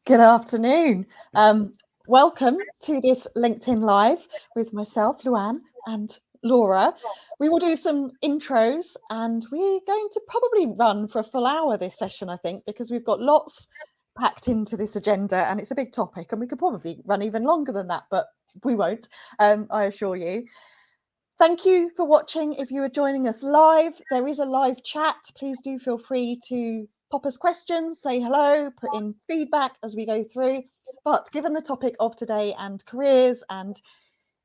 Good afternoon. Welcome to this LinkedIn Live with myself, Luan and Laura. We will do some intros and we're going to probably run for a full hour this session, I think, because we've got lots packed into this agenda and it's a big topic, and we could probably run even longer than that, but we won't, I assure you. Thank you for watching. If you are joining us live, there is a live chat. Please do feel free to pop us questions, say hello, put in feedback as we go through. But given the topic of today and careers and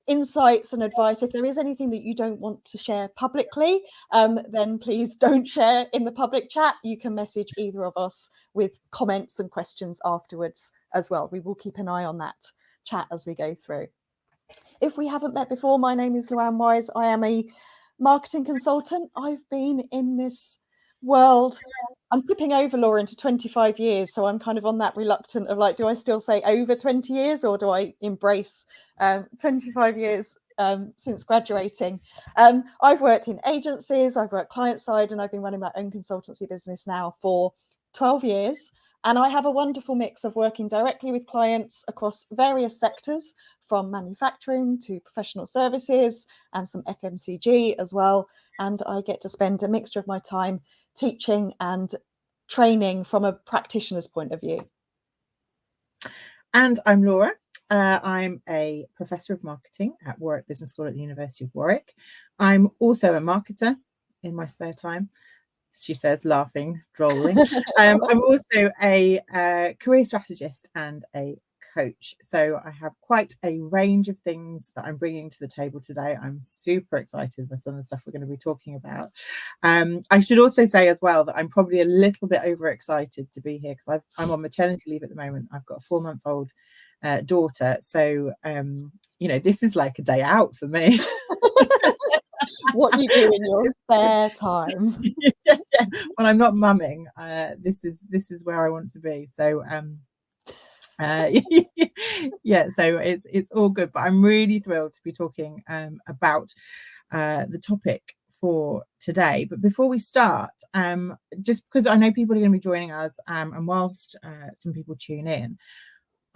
insights and advice, if there is anything that you don't want to share publicly, then please don't share in the public chat. You can message either of us with comments and questions afterwards as well. We will keep an eye on that chat as we go through. If we haven't met before, my name is Luan Wise. I am a marketing consultant. I've been in this world, I'm tipping over, Laura, into 25 years. So I'm kind of on that reluctant of like, do I still say over 20 years or do I embrace 25 years since graduating? I've worked in agencies, I've worked client side, and I've been running my own consultancy business now for 12 years. And I have a wonderful mix of working directly with clients across various sectors, from manufacturing to professional services and some FMCG as well. And I get to spend a mixture of my time teaching and training from a practitioner's point of view. And I'm Laura. I'm a professor of marketing at Warwick Business School at the University of Warwick. I'm also a marketer in my spare time, she says, laughing, drolling. I'm also a career strategist and a coach. So I have quite a range of things that I'm bringing to the table today. I'm super excited with some of the stuff we're going to be talking about. I should also say as well that I'm probably a little bit overexcited to be here because I'm on maternity leave at the moment. I've got a 4-month-old daughter. So, this is like a day out for me. What you do in your spare time. Yeah. When I'm not mumming, this is where I want to be. So so it's all good, but I'm really thrilled to be talking about the topic for today. But before we start, just because I know people are going to be joining us, and whilst some people tune in,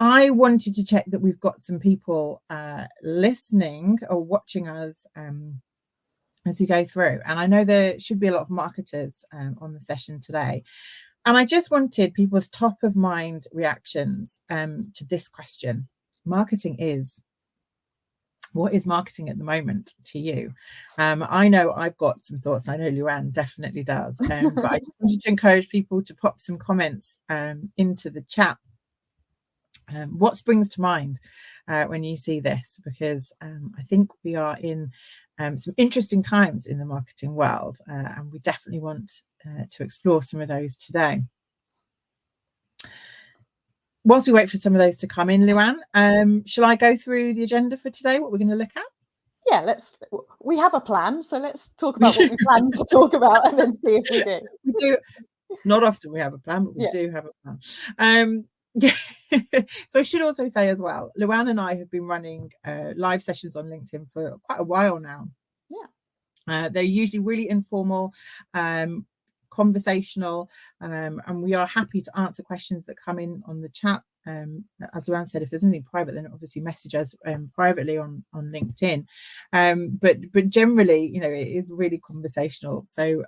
I wanted to check that we've got some people listening or watching us as we go through. And I know there should be a lot of marketers on the session today. And I just wanted people's top of mind reactions to this question. Marketing is. What is marketing at the moment to you? I know I've got some thoughts. I know Luan definitely does. But I just wanted to encourage people to pop some comments into the chat. What springs to mind when you see this? Because I think we are in some interesting times in the marketing world, and we definitely want to explore some of those today. Whilst we wait for some of those to come in, Luan, shall I go through the agenda for today, what we're going to look at? Yeah, we have a plan, so let's talk about what we plan to talk about and then see if we do. We do. It's not often we have a plan, but we do have a plan. So I should also say as well, Luan and I have been running live sessions on LinkedIn for quite a while now. They're usually really informal, conversational, and we are happy to answer questions that come in on the chat. As Luan said, if there's anything private, then obviously message us privately on LinkedIn. But generally, it is really conversational. So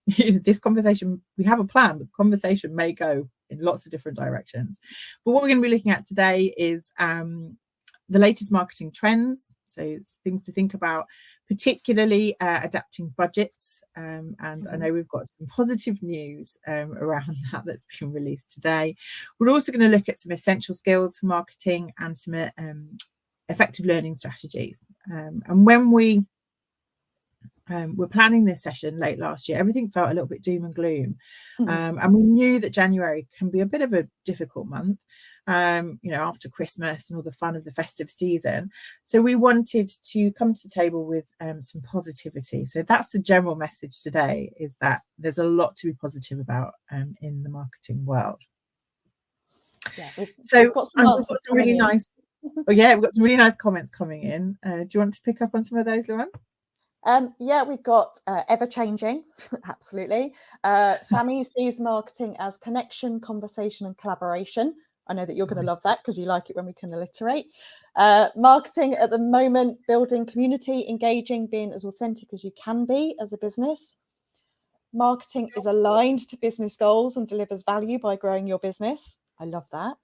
this conversation, we have a plan, but the conversation may go in lots of different directions. But what we're going to be looking at today is the latest marketing trends. So it's things to think about, particularly adapting budgets. And I know we've got some positive news around that's been released today. We're also going to look at some essential skills for marketing and some effective learning strategies. And when we were planning this session late last year, everything felt a little bit doom and gloom. And we knew that January can be a bit of a difficult month, after Christmas and all the fun of the festive season. So we wanted to come to the table with some positivity. So that's the general message today, is that there's a lot to be positive about in the marketing world. Yeah, we've got some really nice. We've got some really nice comments coming in. Do you want to pick up on some of those, Luan? We've got ever-changing, absolutely. Sammy sees marketing as connection, conversation and collaboration, I know that you're going to love that because you like it when we can alliterate. Marketing at the moment, building community, engaging, being as authentic as you can be as a business. Marketing is aligned to business goals and delivers value by growing your business. I love that.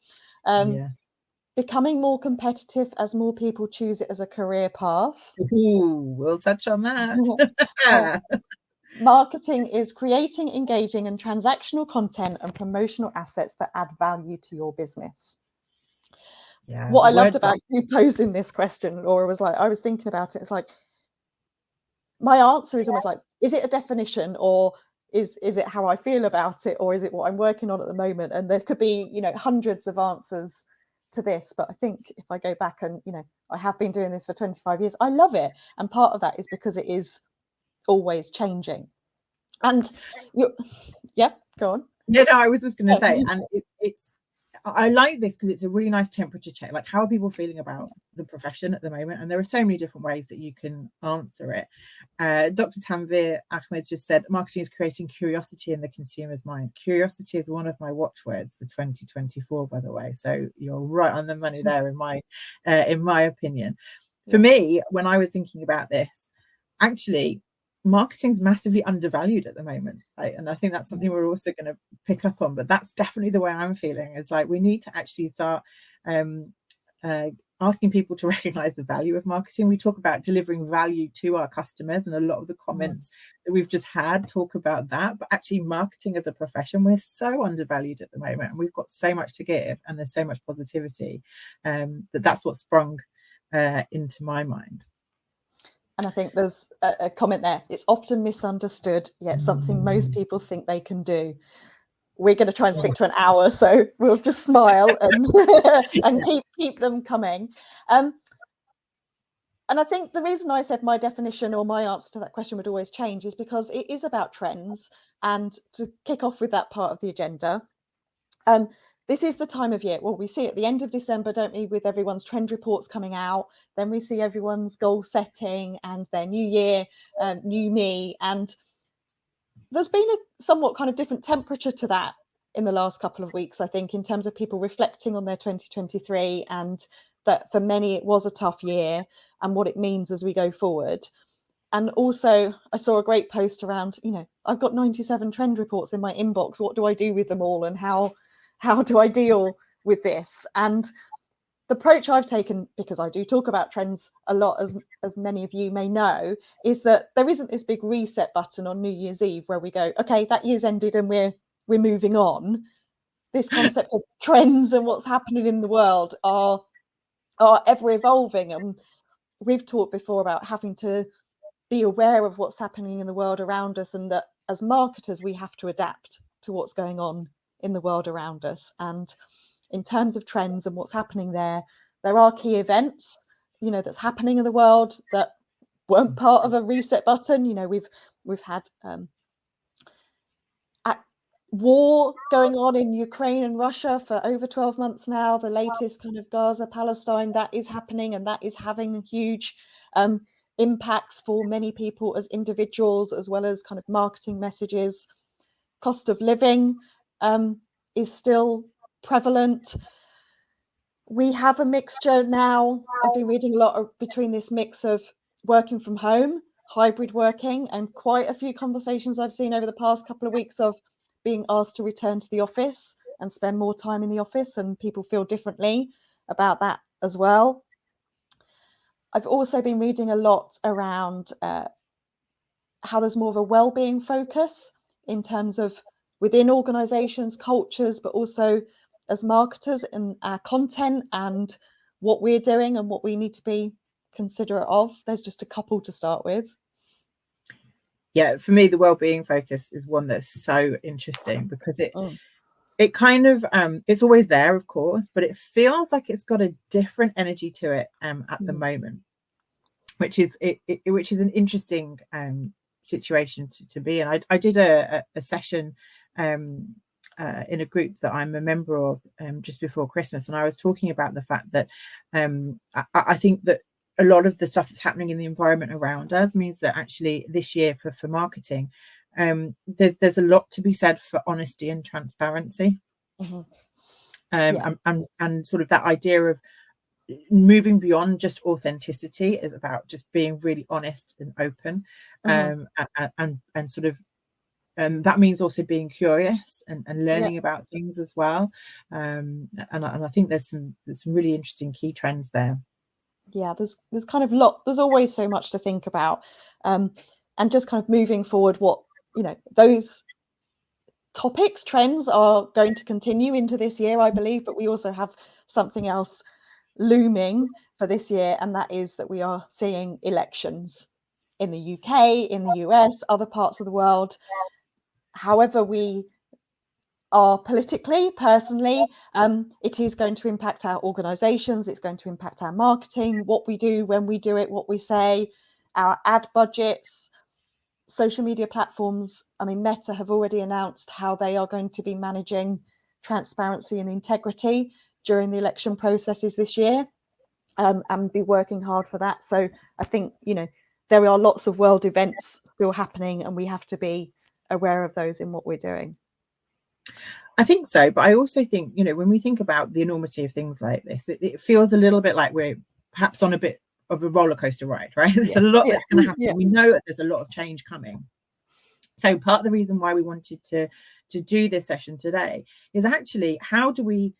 Becoming more competitive as more people choose it as a career path. Ooh, we'll touch on that. Marketing is creating, engaging, and transactional content and promotional assets that add value to your business. What I loved about you posing this question, Laura, was like, I was thinking about it. It's like, my answer is almost like, is it a definition, or is it how I feel about it, or is it what I'm working on at the moment? And there could be, you know, hundreds of answers to this, but I think if I go back and, you know, I have been doing this for 25 years, I love it. And part of that is because it is always changing. And go on. No, I was just going to say, and I like this because it's a really nice temperature check. Like, how are people feeling about the profession at the moment? And there are so many different ways that you can answer it. Dr. Tanvir Ahmed just said, marketing is creating curiosity in the consumer's mind. Curiosity is one of my watchwords for 2024, by the way. So you're right on the money there, in my opinion. For me, when I was thinking about this, actually, marketing's massively undervalued at the moment, and I think that's something we're also going to pick up on, but that's definitely the way I'm feeling. It's like we need to actually start asking people to recognize the value of marketing. We talk about delivering value to our customers, and a lot of the comments that we've just had talk about that, but actually marketing as a profession, we're so undervalued at the moment, and we've got so much to give, and there's so much positivity, that's what sprung into my mind. And I think there's a comment there. It's often misunderstood, yet something most people think they can do. We're going to try and stick to an hour, so we'll just smile and and keep them coming. And I think the reason I said my definition or my answer to that question would always change is because it is about trends. And to kick off with that part of the agenda, this is the time of year. Well, we see at the end of December, don't we, with everyone's trend reports coming out. Then we see everyone's goal setting and their new year, new me. And there's been a somewhat kind of different temperature to that in the last couple of weeks, I think, in terms of people reflecting on their 2023, and that for many it was a tough year and what it means as we go forward. And also, I saw a great post around, you know, I've got 97 trend reports in my inbox. What do I do with them all, and how do I deal with this? And the approach I've taken, because I do talk about trends a lot, as many of you may know, is that there isn't this big reset button on New Year's Eve where we go, okay, that year's ended and we're moving on. This concept of trends and what's happening in the world are ever evolving. And we've talked before about having to be aware of what's happening in the world around us, and that as marketers, we have to adapt to what's going on in the world around us. And in terms of trends and what's happening there are key events, you know, that's happening in the world that weren't part of a reset button. You know, we've had war going on in Ukraine and Russia for over 12 months now. The latest kind of Gaza, Palestine, that is happening, and that is having huge impacts for many people as individuals, as well as kind of marketing messages. Cost of living is still prevalent. We have a mixture now. I've been reading a lot between this mix of working from home, hybrid working, and quite a few conversations I've seen over the past couple of weeks of being asked to return to the office and spend more time in the office, and people feel differently about that as well. I've also been reading a lot around how there's more of a well-being focus in terms of within organizations, cultures, but also as marketers in our content and what we're doing and what we need to be considerate of. There's just a couple to start with. Yeah, for me, the well-being focus is one that's so interesting because it kind of it's always there, of course, but it feels like it's got a different energy to it at the moment, which is an interesting situation to be in. I did a session in a group that I'm a member of just before Christmas, and I was talking about the fact that I think that a lot of the stuff that's happening in the environment around us means that actually this year for marketing, there's a lot to be said for honesty and transparency. and sort of that idea of moving beyond just authenticity is about just being really honest and open, and sort of that means also being curious and learning about things as well, and I think there's some really interesting key trends there. Yeah, there's kind of there's always so much to think about, and just kind of moving forward, what those topics, trends are going to continue into this year, I believe, but we also have something else looming for this year, and that is that we are seeing elections in the UK, in the US, other parts of the world. However we are politically, personally, it is going to impact our organizations, it's going to impact our marketing, what we do, when we do it, what we say, our ad budgets, social media platforms. I mean, Meta have already announced how they are going to be managing transparency and integrity during the election processes this year, and be working hard for that. So I think, there are lots of world events still happening, and we have to be aware of those in what we're doing. I think so, but I also think, when we think about the enormity of things like this, it feels a little bit like we're perhaps on a bit of a roller coaster ride, right? There's a lot that's going to happen. We know that there's a lot of change coming. So part of the reason why we wanted to do this session today is actually how do we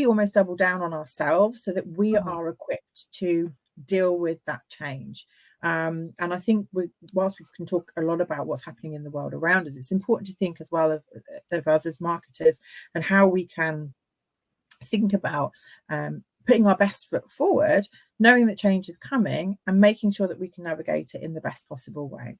almost double down on ourselves so that we are equipped to deal with that change. And I think whilst we can talk a lot about what's happening in the world around us, it's important to think as well of us as marketers and how we can think about putting our best foot forward, knowing that change is coming and making sure that we can navigate it in the best possible way.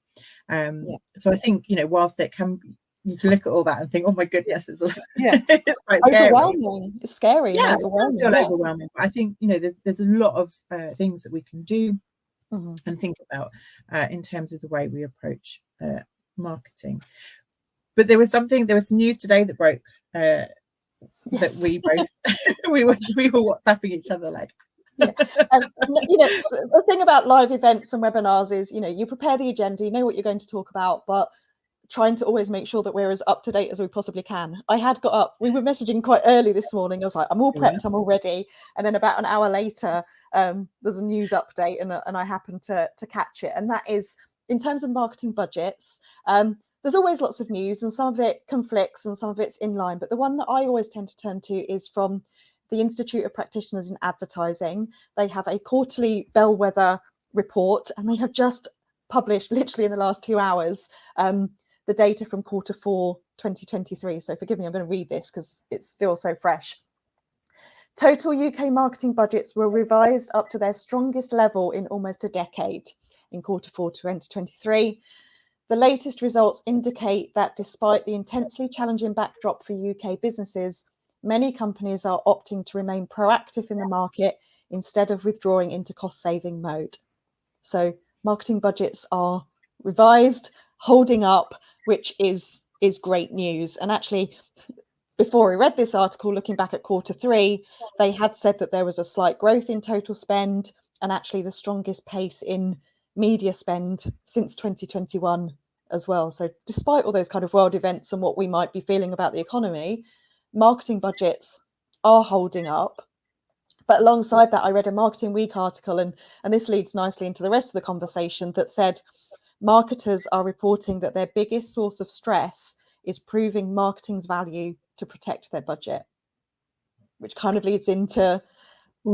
So I think, whilst you can look at all that and think, oh my goodness, it's it's quite scary. Overwhelming. It's scary. Yeah, and overwhelming. Overwhelming. But I think, there's a lot of things that we can do and think about in terms of the way we approach marketing. But there was some news today that broke that we both we were WhatsApping each other like. The thing about live events and webinars is, you prepare the agenda, you know what you're going to talk about, but trying to always make sure that we're as up to date as we possibly can. I had got up, we were messaging quite early this morning. I was like, I'm all prepped, I'm all ready. And then about an hour later, there's a news update, and I happened to catch it. And that is, in terms of marketing budgets, there's always lots of news, and some of it conflicts and some of it's in line. But the one that I always tend to turn to is from the Institute of Practitioners in Advertising. They have a quarterly bellwether report, and they have just published, literally in the last 2 hours, the data from Q4 2023. So forgive me, I'm going to read this because it's still so fresh. Total UK marketing budgets were revised up to their strongest level in almost a decade in Q4 2023. The latest results indicate that despite the intensely challenging backdrop for UK businesses, many companies are opting to remain proactive in the market instead of withdrawing into cost-saving mode. So marketing budgets are revised, holding up, which is great news. And actually, before I read this article, looking back at Q3, they had said that there was a slight growth in total spend, and actually the strongest pace in media spend since 2021 as well. So despite all those kind of world events and what we might be feeling about the economy, marketing budgets are holding up. But alongside that, I read a Marketing Week article, and this leads nicely into the rest of the conversation, that said marketers are reporting that their biggest source of stress is proving marketing's value to protect their budget, which kind of leads into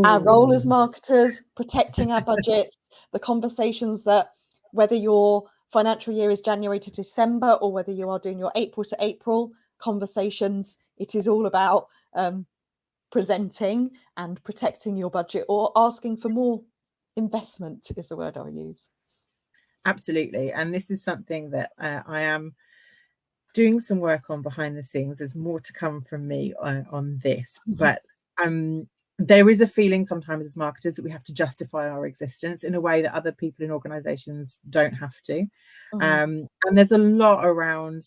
our role as marketers, protecting our budgets, the conversations that whether your financial year is January to December or whether you are doing your April to April conversations, it is all about presenting and protecting your budget, or asking for more investment is the word I use. Absolutely. And this is something that I am doing some work on behind the scenes. There's more to come from me on this, but there is a feeling sometimes as marketers that we have to justify our existence in a way that other people in organizations don't have to. And there's a lot around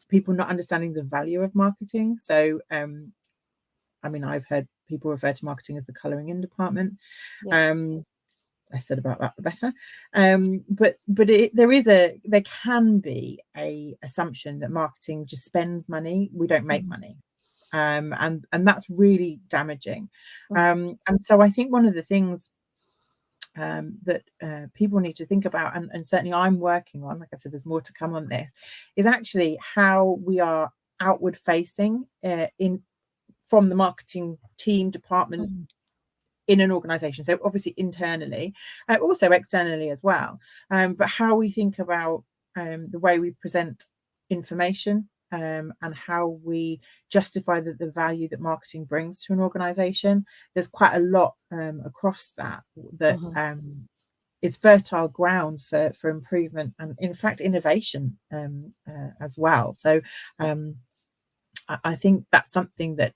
people not understanding the value of marketing. So, I've heard people refer to marketing as the colouring in department. I said about that the better. But there can be a assumption that marketing just spends money. We don't make money. and that's really damaging. And so I think one of the things that people need to think about, and certainly I'm working on, like I said, there's more to come on this, is actually how we are outward facing from the marketing team department in an organization. So obviously internally, also externally as well, but how we think about the way we present information, and how we justify the value that marketing brings to an organization. There's quite a lot across that is fertile ground for improvement and, in fact, innovation as well. So I think that's something that,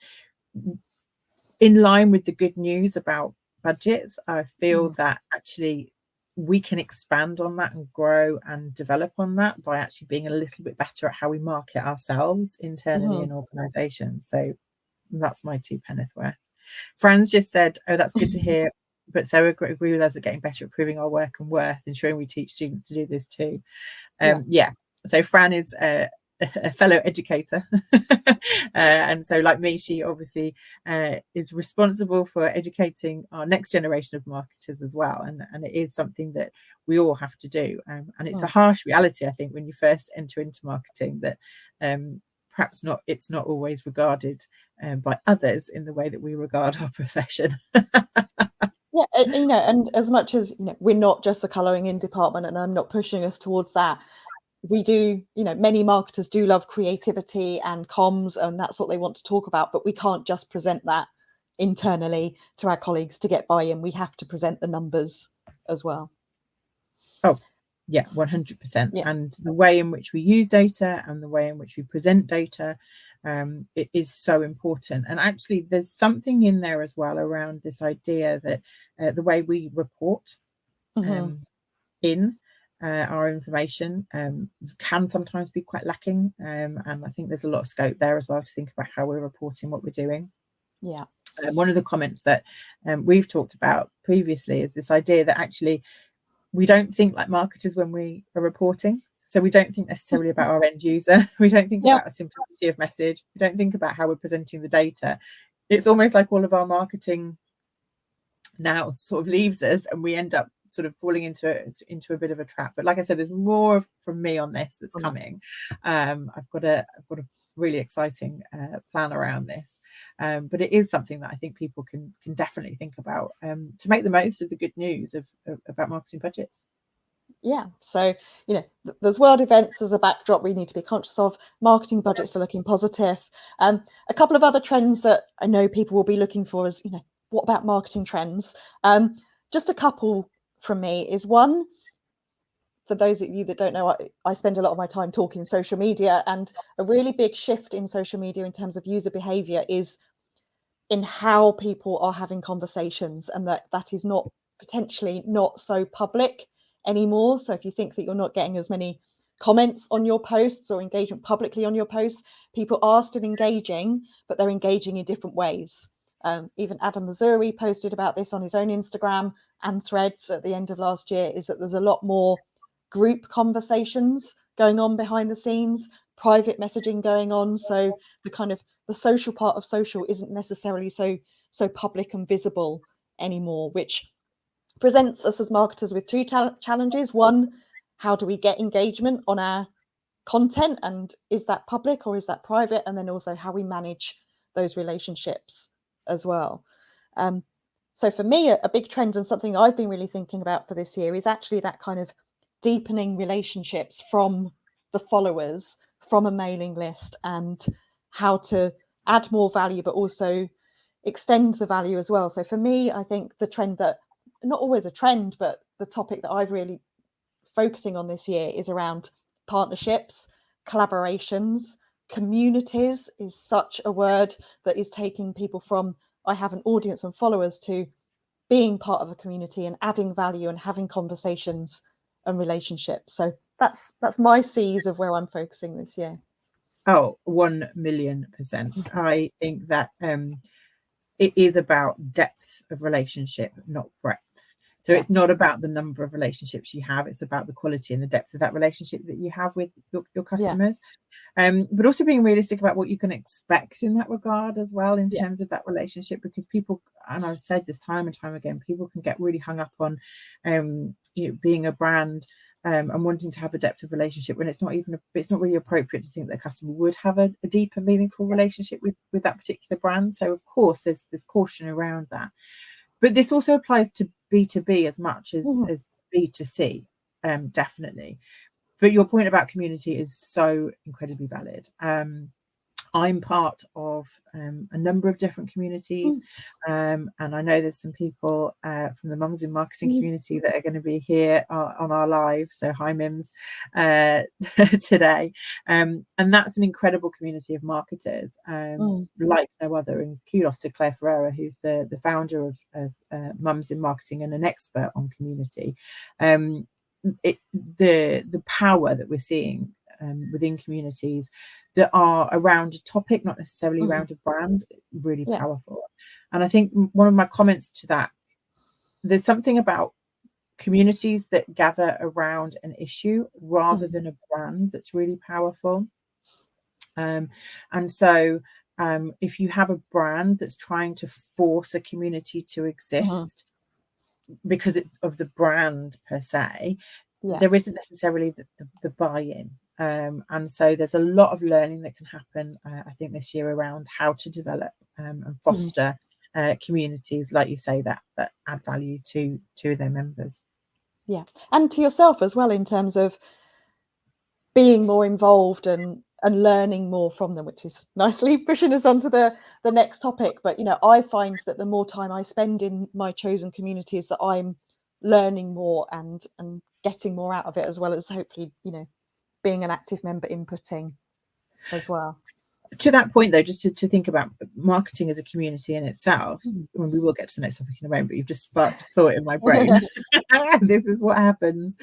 in line with the good news about budgets, I feel that actually we can expand on that and grow and develop on that by actually being a little bit better at how we market ourselves internally in organizations. So that's my 2 penneth worth. Fran's just said, oh, that's good to hear, but so agree with us at getting better at proving our work and worth, ensuring we teach students to do this too. So Fran is a fellow educator, and so, like me, she obviously is responsible for educating our next generation of marketers as well, and it is something that we all have to do, and it's a harsh reality, I think, when you first enter into marketing, that perhaps it's not always regarded by others in the way that we regard our profession. And as much as we're not just the colouring in department, and I'm not pushing us towards that, we do, many marketers do love creativity and comms, and that's what they want to talk about, but we can't just present that internally to our colleagues to get buy-in. We have to present the numbers as well. Oh, yeah, 100%. And the way in which we use data and the way in which we present data, it is so important. And actually, there's something in there as well around this idea that the way we report in our information can sometimes be quite lacking. And I think there's a lot of scope there as well to think about how we're reporting what we're doing. One of the comments that we've talked about previously is this idea that actually we don't think like marketers when we are reporting. So we don't think necessarily about our end user. We don't think about a simplicity of message. We don't think about how we're presenting the data. It's almost like all of our marketing now sort of leaves us, and we end up sort of falling into a bit of a trap. But like I said, there's more from me on this that's coming. I've got a really exciting plan around this, but it is something that I think people can definitely think about to make the most of the good news about marketing budgets. So there's world events as a backdrop we need to be conscious of. Marketing budgets are looking positive. A couple of other trends that I know people will be looking for is, what about marketing trends? Just a couple from me is one, for those of you that don't know, I spend a lot of my time talking social media, and a really big shift in social media in terms of user behavior is in how people are having conversations, and that is not potentially not so public anymore. So if you think that you're not getting as many comments on your posts or engagement publicly on your posts, people are still engaging, but they're engaging in different ways. Even Adam Missouri posted about this on his own Instagram and Threads at the end of last year, is that there's a lot more group conversations going on behind the scenes, private messaging going on. So the social part of social isn't necessarily so public and visible anymore, which presents us as marketers with 2 challenges. One, how do we get engagement on our content, and is that public or is that private? And then also how we manage those relationships as well. So for me, a big trend and something I've been really thinking about for this year is actually that kind of deepening relationships from the followers from a mailing list, and how to add more value, but also extend the value as well. So for me, I think the trend that, not always a trend, but the topic that I've really focusing on this year is around partnerships, collaborations. Communities is such a word that is taking people from I have an audience and followers to being part of a community and adding value and having conversations and relationships. So that's my C's of where I'm focusing this year. Oh, 1,000,000%. I think that it is about depth of relationship, not breadth. So it's not about the number of relationships you have, it's about the quality and the depth of that relationship that you have with your customers. But also being realistic about what you can expect in that regard as well, in terms of that relationship, because people, and I've said this time and time again, people can get really hung up on being a brand and wanting to have a depth of relationship when it's not really appropriate to think that a customer would have a deeper, meaningful relationship with that particular brand. So of course there's caution around that, but this also applies to B2B as much as B2C, definitely. But your point about community is so incredibly valid. I'm part of a number of different communities, and I know there's some people from the Mums in Marketing community that are going to be here on our live. So hi, Mims, today. And that's an incredible community of marketers, like no other. And kudos to Claire Ferreira, who's the founder of Mums in Marketing and an expert on community. The power that we're seeing within communities that are around a topic, not necessarily around a brand, really powerful. And I think one of my comments to that, there's something about communities that gather around an issue rather than a brand that's really powerful. And so if you have a brand that's trying to force a community to exist because of the brand per se, there isn't necessarily the buy-in. And so there's a lot of learning that can happen, I think, this year around how to develop and foster communities, like you say, that add value to their members. Yeah, and to yourself as well, in terms of being more involved and learning more from them, which is nicely pushing us onto the next topic. But I find that the more time I spend in my chosen communities, that I'm learning more and getting more out of it, as well as hopefully being an active member, inputting as well. To that point, though, just to think about marketing as a community in itself, when we will get to the next topic in a moment, but you've just sparked thought in my brain. This is what happens.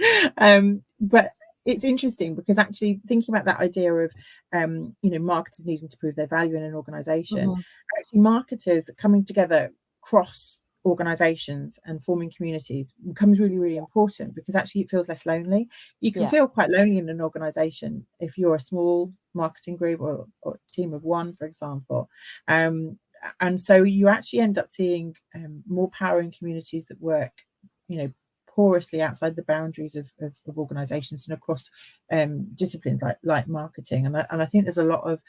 But it's interesting because actually thinking about that idea of marketers needing to prove their value in an organization, actually marketers coming together cross organizations and forming communities becomes really, really important, because actually it feels less lonely. You can feel quite lonely in an organization if you're a small marketing group or a team of one, for example. And so you actually end up seeing more power in communities that work porously outside the boundaries of organizations and across disciplines like marketing. And I think there's a lot of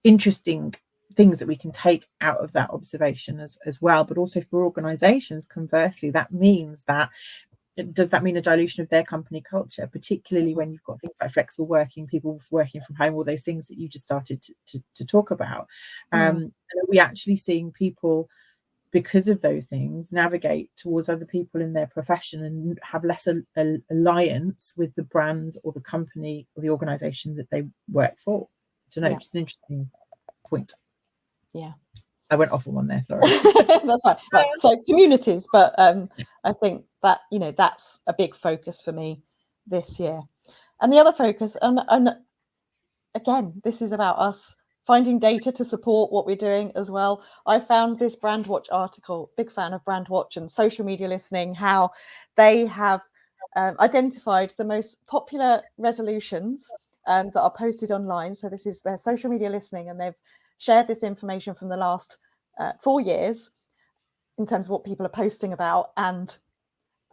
interesting things that we can take out of that observation as well. But also for organizations, conversely, does that mean a dilution of their company culture, particularly when you've got things like flexible working, people working from home, all those things that you just started to talk about? And are we actually seeing people, because of those things, navigate towards other people in their profession and have less alliance with the brand or the company or the organization that they work for? So no, just an interesting point. Yeah, I went off on one there, sorry. That's right. Well, so communities, but I think that that's a big focus for me this year. And the other focus, and again, this is about us finding data to support what we're doing as well. I found this Brandwatch article, big fan of Brandwatch and social media listening, how they have identified the most popular resolutions that are posted online. So this is their social media listening, and they've shared this information from the last 4 years in terms of what people are posting about. And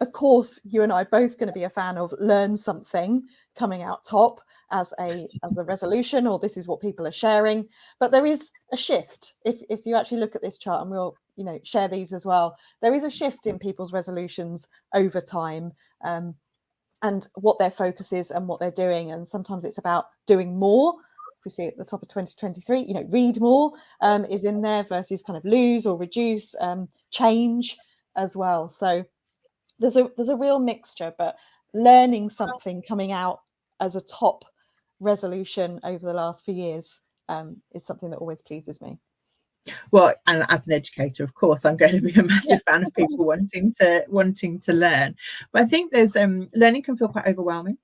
of course, you and I are both going to be a fan of learn something coming out top as a resolution, or this is what people are sharing. But there is a shift. If you actually look at this chart, and we'll share these as well, there is a shift in people's resolutions over time, and what their focus is and what they're doing. And sometimes it's about doing more. If we see at the top of 2023, read more is in there, versus kind of lose or reduce, change as well. So there's a real mixture, but learning something coming out as a top resolution over the last few years is something that always pleases me. Well, and as an educator, of course, I'm going to be a massive fan of people wanting to learn. But I think there's learning can feel quite overwhelming.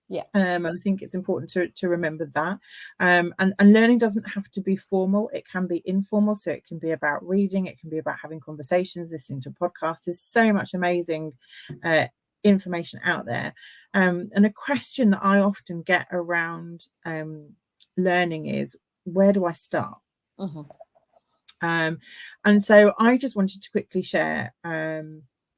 Yeah. And I think it's important to remember that. And learning doesn't have to be formal. It can be informal. So it can be about reading. It can be about having conversations, listening to podcasts. There's so much amazing information out there. And a question that I often get around learning is, where do I start? And so I just wanted to quickly share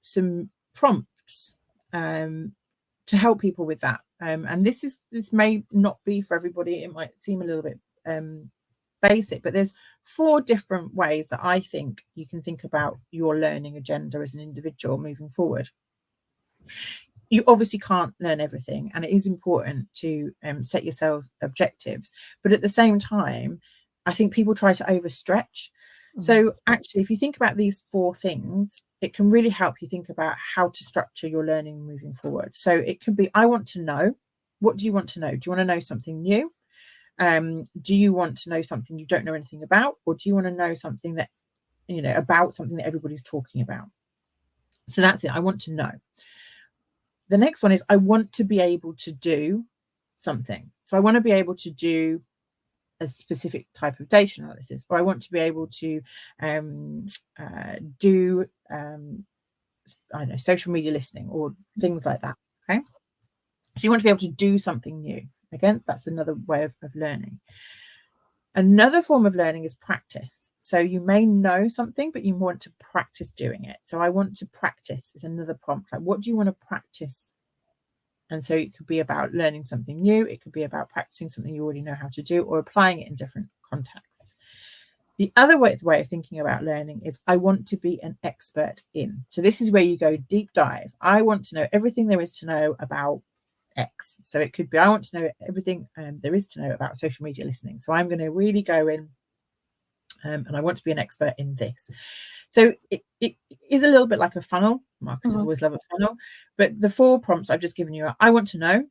some prompts to help people with that. And this may not be for everybody. It might seem a little bit basic, but there's 4 different ways that I think you can think about your learning agenda as an individual moving forward. You obviously can't learn everything, and it is important to set yourself objectives. But at the same time, I think people try to overstretch. So actually, if you think about these 4 things, it can really help you think about how to structure your learning moving forward. So it can be, I want to know. What do you want to know? Do you want to know something new? Do you want to know something you don't know anything about? Or do you want to know something that, about something that everybody's talking about? So that's it. I want to know. The next one is, I want to be able to do something. So I want to be able to do a specific type of data analysis, or I want to be able to do I don't know, social media listening or things like that. Okay, so you want to be able to do something new. Again, that's another way of learning. Another form of learning is practice. So you may know something, but you want to practice doing it. So I want to practice is another prompt. Like, what do you want to practice? And so it could be about learning something new. It could be about practicing something you already know how to do, or applying it in different contexts. The other way of thinking about learning is, I want to be an expert in. So this is where you go deep dive. I want to know everything there is to know about X. So it could be, I want to know everything there is to know about social media listening. So I'm going to really go in and I want to be an expert in this. So it is a little bit like a funnel. Marketers always love a funnel. But the 4 prompts I've just given you are, I want to know,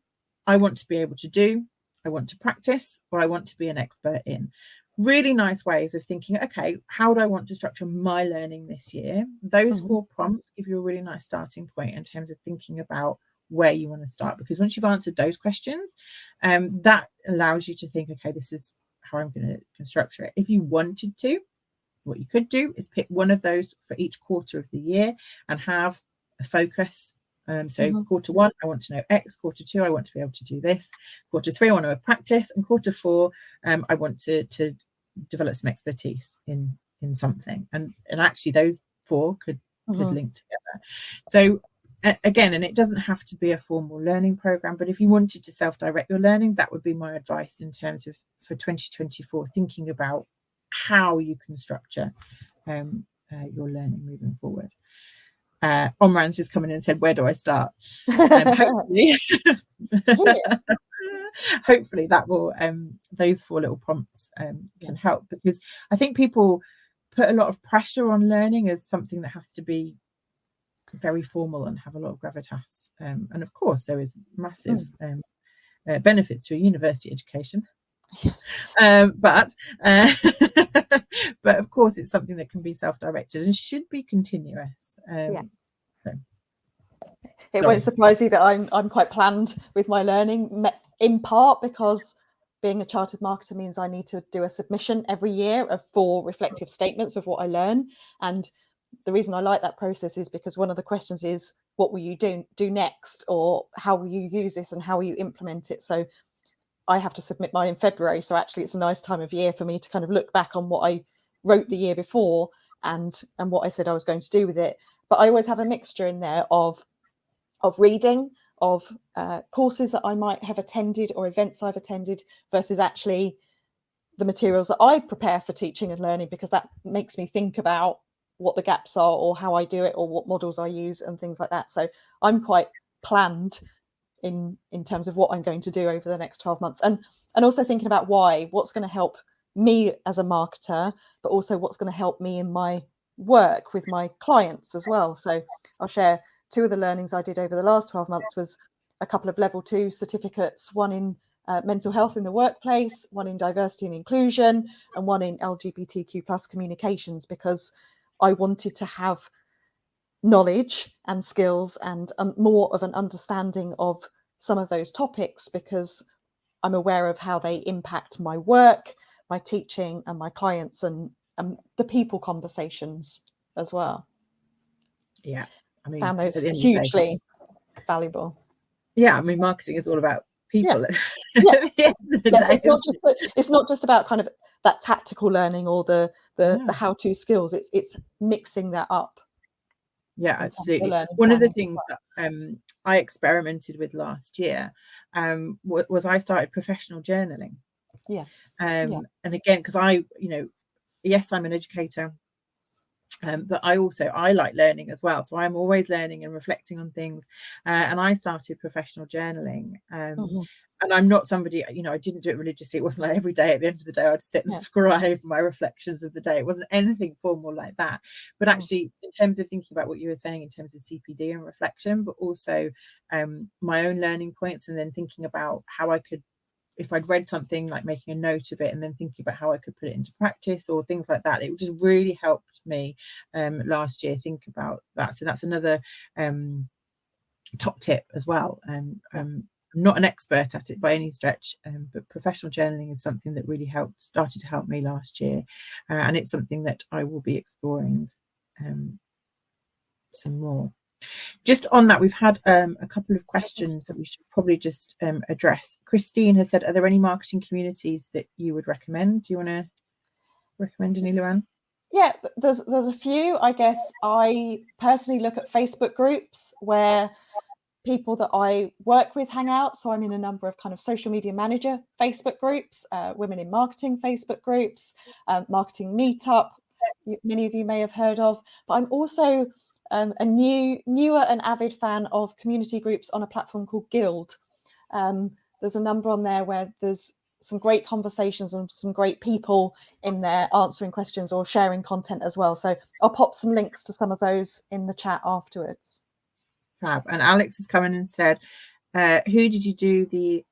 I want to be able to do, I want to practice, or I want to be an expert in. Really nice ways of thinking, okay, how do I want to structure my learning this year? Those 4 prompts give you a really nice starting point in terms of thinking about where you want to start. Because once you've answered those questions, that allows you to think, okay, this is how I'm going to structure it. If you wanted to, what you could do is pick one of those for each quarter of the year and have a focus. So quarter 1, I want to know X. Quarter 2, I want to be able to do this. Quarter 3, I want to practice. And quarter 4, I want to develop some expertise in something. And actually, those 4 could link together. So again, and it doesn't have to be a formal learning program, but if you wanted to self-direct your learning, that would be my advice in terms of, for 2024, thinking about how you can structure your learning moving forward. Omran's just come in and said, where do I start? Hopefully hopefully that will those 4 little prompts can help, because I think people put a lot of pressure on learning as something that has to be very formal and have a lot of gravitas, and of course there is massive benefits to a university education. But of course it's something that can be self-directed and should be continuous. It won't surprise you that I'm quite planned with my learning, in part because being a chartered marketer means I need to do a submission every year of 4 reflective statements of what I learn. And the reason I like that process is because one of the questions is, what will you do next, or how will you use this and how will you implement it? So I have to submit mine in February. So actually it's a nice time of year for me to kind of look back on what I wrote the year before and what I said I was going to do with it. But I always have a mixture in there of reading, of courses that I might have attended or events I've attended, versus actually the materials that I prepare for teaching and learning, because that makes me think about what the gaps are or how I do it or what models I use and things like that. So I'm quite planned in terms of what I'm going to do over the next 12 months, and also thinking about what's going to help me as a marketer, but also what's going to help me in my work with my clients as well. So I'll share 2 of the learnings I did over the last 12 months was a couple of level 2 certificates, one in mental health in the workplace, one in diversity and inclusion, and one in LGBTQ plus communications, because I wanted to have knowledge and skills and more of an understanding of some of those topics because I'm aware of how they impact my work, my teaching, and my clients, and the people conversations as well. Yeah, I mean, found those at the end of the day, hugely valuable. yeah, I mean, marketing is all about people. Yeah. At the end of the Yeah, so day, it's not just about kind of that tactical learning or the how-to skills. It's mixing that up. Yeah, in terms of the absolutely. learning One of the planning as things well. that I experimented with last year was I started professional journaling. Yeah. And again, because yes, I'm an educator, but I like learning as well. So I'm always learning and reflecting on things. And I started professional journaling. And I'm not somebody, I didn't do it religiously. It wasn't like every day at the end of the day I'd sit and scribe my reflections of the day. It wasn't anything formal like that. But actually, in terms of thinking about what you were saying in terms of CPD and reflection, but also my own learning points, and then thinking about how I could, if I'd read something, like making a note of it and then thinking about how I could put it into practice or things like that. It just really helped me last year think about that. So that's another top tip as well. I'm not an expert at it by any stretch, but professional journaling is something that really started to help me last year. And it's something that I will be exploring some more. Just on that, we've had a couple of questions that we should probably just address. Christine has said, are there any marketing communities that you would recommend? Do you want to recommend any, Luan? Yeah, there's a few. I guess I personally look at Facebook groups where people that I work with hang out. So I'm in a number of kind of social media manager Facebook groups, women in marketing Facebook groups, marketing meetup, many of you may have heard of. But I'm also a newer and avid fan of community groups on a platform called Guild. There's a number on there where there's some great conversations and some great people in there answering questions or sharing content as well. So I'll pop some links to some of those in the chat afterwards. Fab. And Alex has come in and said, who did you do the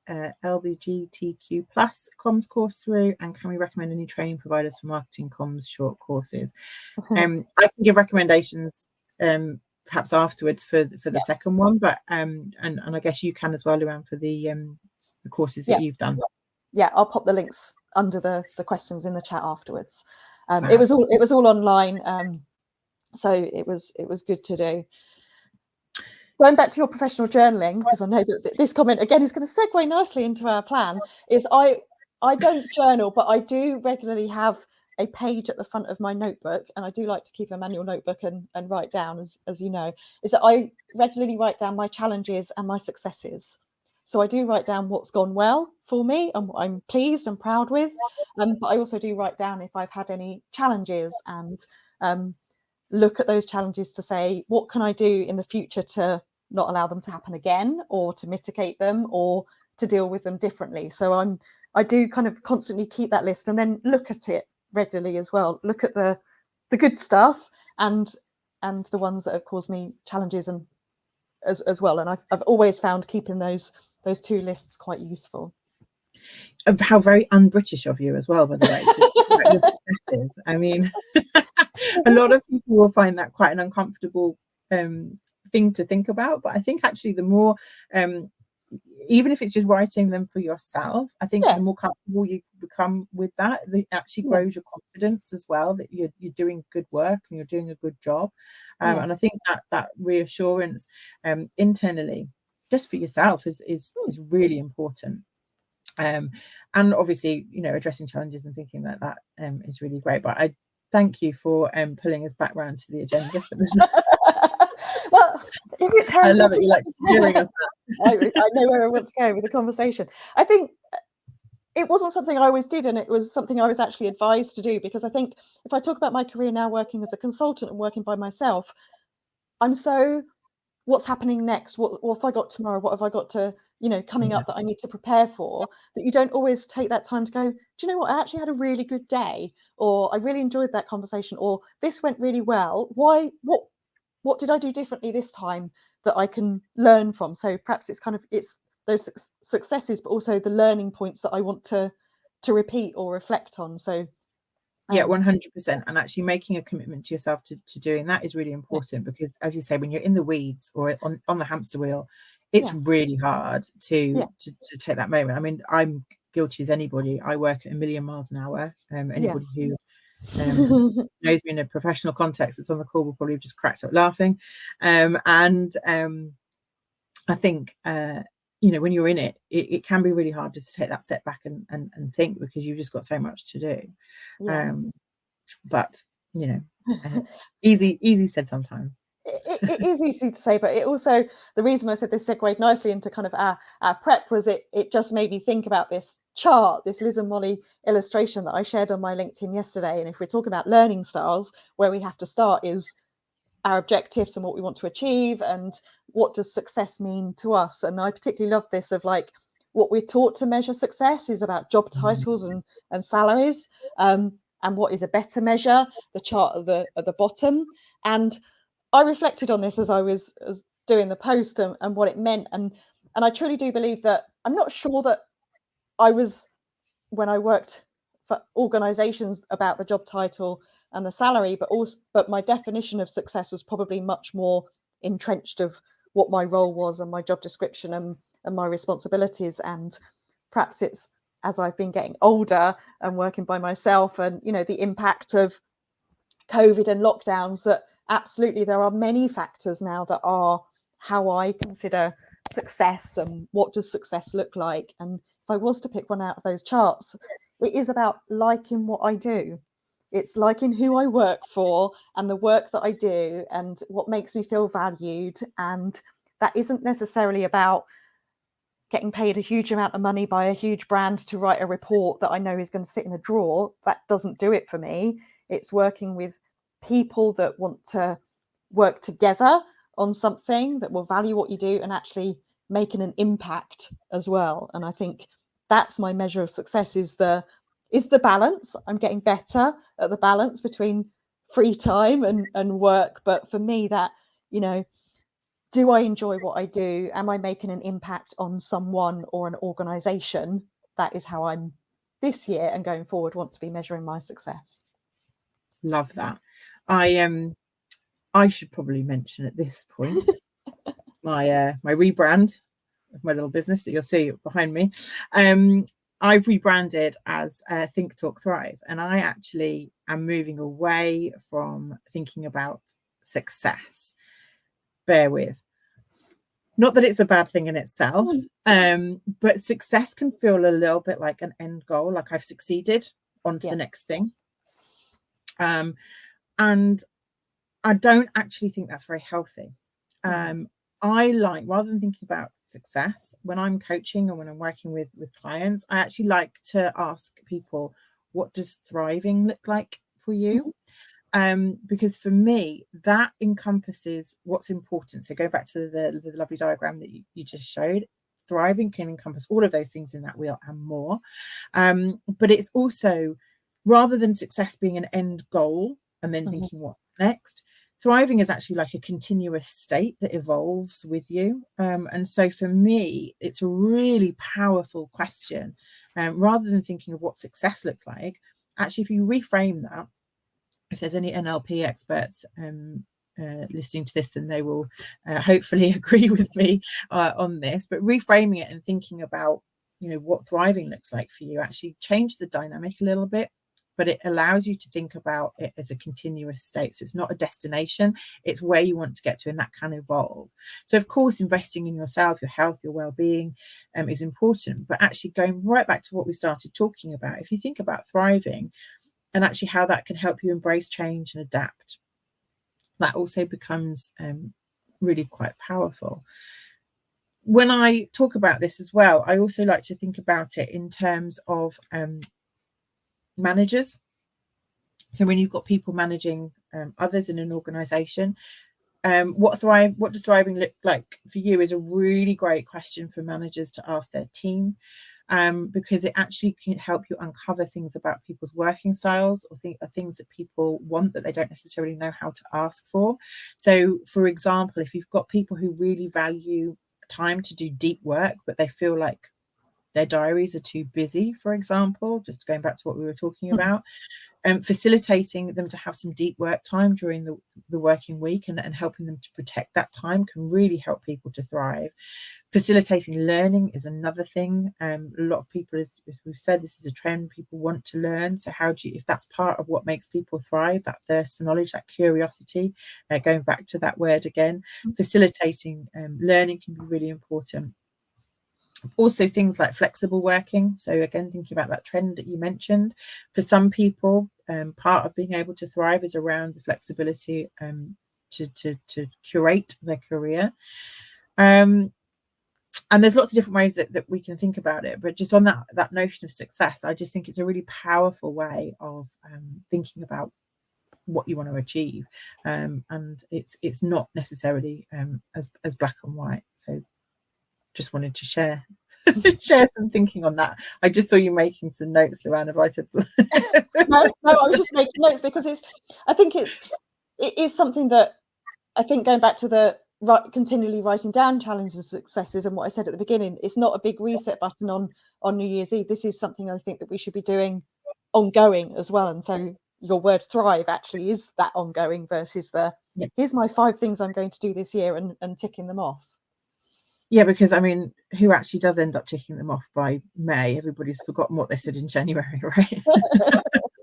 LGBTQ plus comms course through, and can we recommend any training providers for marketing comms short courses? I can give recommendations perhaps afterwards for the second one, but and I guess you can as well, Luan, for the courses that you've done. Yeah, I'll pop the links under the questions in the chat afterwards. It was all online, so it was good to do. Going back to your professional journaling, because I know that this comment again is going to segue nicely into our plan, is I don't journal, but I do regularly have a page at the front of my notebook, and I do like to keep a manual notebook and write down, as you know, is that I regularly write down my challenges and my successes. So I do write down what's gone well for me and what I'm pleased and proud with, but I also do write down if I've had any challenges and look at those challenges to say, what can I do in the future to not allow them to happen again, or to mitigate them, or to deal with them differently. So I do kind of constantly keep that list and then look at it regularly as well. Look at the good stuff and the ones that have caused me challenges and as well. And I've always found keeping those two lists quite useful. How very un-British of you as well, by the way. I mean, a lot of people will find that quite an uncomfortable thing to think about, but I think actually the more even if it's just writing them for yourself, I think the more comfortable you become with that, it actually grows your confidence as well, that you're doing good work and you're doing a good job. And I think that reassurance internally just for yourself is really important. And obviously, addressing challenges and thinking like that is really great. But I thank you for pulling us back round to the agenda for this. Well, is it terrible? I love it. You like steering us back. I know where I want to go with the conversation. I think it wasn't something I always did, and it was something I was actually advised to do, because I think if I talk about my career now working as a consultant and working by myself, I'm so, what's happening next? What have I got tomorrow? What have I got to, coming up that I need to prepare for, that you don't always take that time to go, do you know what? I actually had a really good day, or I really enjoyed that conversation, or this went really well. Why? What did I do differently this time that I can learn from? So perhaps it's those successes, but also the learning points that I want to repeat or reflect on. So yeah, 100%. And actually making a commitment to yourself to doing that is really important, because as you say, when you're in the weeds or on the hamster wheel, it's Yeah. really hard Yeah. to take that moment. I mean, I'm guilty as anybody. I work at a million miles an hour. Yeah. Anybody who knows me in a professional context that's on the call will probably have just cracked up laughing. I think when you're in it can be really hard just to take that step back and think, because you've just got so much to do. Yeah. But easy said sometimes. It is easy to say, but it also, the reason I said this segued nicely into kind of our prep was it just made me think about this chart, this Liz and Molly illustration that I shared on my LinkedIn yesterday. And if we're talking about learning styles, where we have to start is our objectives and what we want to achieve, and what does success mean to us. And I particularly love this of like what we're taught to measure success is about job titles and salaries, and what is a better measure, the chart at the bottom. And I reflected on this as I was doing the post and what it meant. And I truly do believe that I'm not sure that I was, when I worked for organizations, about the job title and the salary, but my definition of success was probably much more entrenched of what my role was and my job description and my responsibilities. And perhaps it's as I've been getting older and working by myself, and the impact of COVID and lockdowns, that absolutely there are many factors now that are how I consider success and what does success look like. And if I was to pick one out of those charts, it is about liking what I do. It's liking who I work for and the work that I do and what makes me feel valued. And that isn't necessarily about getting paid a huge amount of money by a huge brand to write a report that I know is going to sit in a drawer. That doesn't do it for me. It's working with people that want to work together on something that will value what you do and actually making an impact as well. And I think that's my measure of success, is the balance. I'm getting better at the balance between free time and work. But for me, that, do I enjoy what I do? Am I making an impact on someone or an organization? That is how I'm this year and going forward want to be measuring my success. Love that. I should probably mention at this point my rebrand of my little business that you'll see behind me. I've rebranded as Think Talk Thrive, and I actually am moving away from thinking about success. Bear with. Not that it's a bad thing in itself, but success can feel a little bit like an end goal, like I've succeeded, on to the next thing. And I don't actually think that's very healthy. I like, rather than thinking about success, when I'm coaching and when I'm working with clients, I actually like to ask people, what does thriving look like for you? Because for me, that encompasses what's important. So go back to the lovely diagram that you just showed. Thriving can encompass all of those things in that wheel and more. But it's also, rather than success being an end goal and then thinking what's next, thriving is actually like a continuous state that evolves with you. And so for me, it's a really powerful question. Rather than thinking of what success looks like, actually, if you reframe that, if there's any NLP experts listening to this, then they will hopefully agree with me on this. But reframing it and thinking about, what thriving looks like for you, actually change the dynamic a little bit, but it allows you to think about it as a continuous state. So it's not a destination, it's where you want to get to, and that can evolve. So of course, investing in yourself, your health, your well-being is important, but actually going right back to what we started talking about, if you think about thriving and actually how that can help you embrace change and adapt, that also becomes really quite powerful. When I talk about this as well, I also like to think about it in terms of managers. So when you've got people managing others in an organization, what does thriving look like for you is a really great question for managers to ask their team, because it actually can help you uncover things about people's working styles or things that people want that they don't necessarily know how to ask for. So for example, if you've got people who really value time to do deep work, but they feel like their diaries are too busy, for example, just going back to what we were talking about, Facilitating them to have some deep work time during the working week and helping them to protect that time can really help people to thrive. Facilitating learning is another thing. A lot of people, as we've said, this is a trend. People want to learn. So how do you, if that's part of what makes people thrive, that thirst for knowledge, that curiosity, going back to that word again, facilitating learning can be really important. Also things like flexible working. So again, thinking about that trend that you mentioned, for some people, part of being able to thrive is around the flexibility to curate their career. And there's lots of different ways that we can think about it, but just on that notion of success, I just think it's a really powerful way of thinking about what you want to achieve, and it's not necessarily as black and white. So just wanted to share some thinking on that. I just saw you making some notes, Luan. Have I said no, I was just making notes because I think it is something that I think, going back to the continually writing down challenges and successes and what I said at the beginning, it's not a big reset button on New Year's Eve. This is something I think that we should be doing ongoing as well. And so your word thrive actually is that ongoing versus here's my 5 things I'm going to do this year and ticking them off. Yeah, because I mean, who actually does end up ticking them off by May? Everybody's forgotten what they said in January, right?